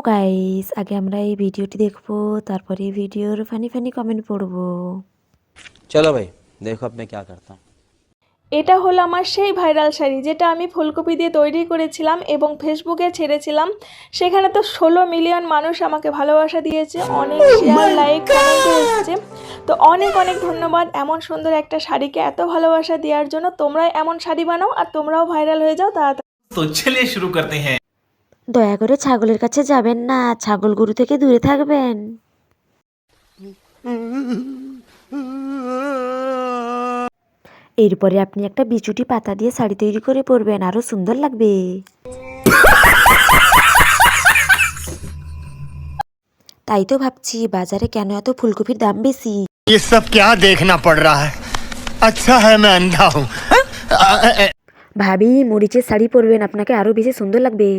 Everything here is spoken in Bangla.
গাইস, আগে আমরা এই ভিডিওটি দেখবো, তারপরে এই ভিডিওর ফানি ফানি কমেন্ট পড়বো। चलो भाई देखो अब मैं क्या करता हूँ। এটা হলো আমার সেই ভাইরাল শাড়ি যেটা আমি ফুলকপি দিয়ে তৈরি করেছিলাম এবং ফেসবুকে ছেড়েছিলাম। সেখানে তো 16 মিলিয়ন মানুষ আমাকে ভালোবাসা দিয়েছে, অনেক শেয়ার লাইক কমেন্ট এসেছে। তো অনেক অনেক ধন্যবাদ এমন সুন্দর একটা শাড়িকে এত ভালোবাসা দেওয়ার জন্য। তোমরা এমন শাড়ি বানাও আর তোমরাও ভাইরাল হয়ে যাও তাড়াতাড়ি। तो चलिए शुरू करते हैं। দয়া করে ছাগলের কাছে যাবেন না, ছাগল গরু থেকে দূরে থাকবেন। এরপরে আপনি একটা বিচুটি পাতা দিয়ে শাড়ি তৈরি করে পরবেন, আরো সুন্দর লাগবে। তাই তো ভাবছি বাজারে কেন এত ফুলকপির দাম বেশি। ये सब क्या देखना पड़ रहा है? अच्छा है मैं अंधा हूँ। ভাবি, মরিচের শাড়ি পরবেন, আপনাকে আরো বেশি সুন্দর লাগবে।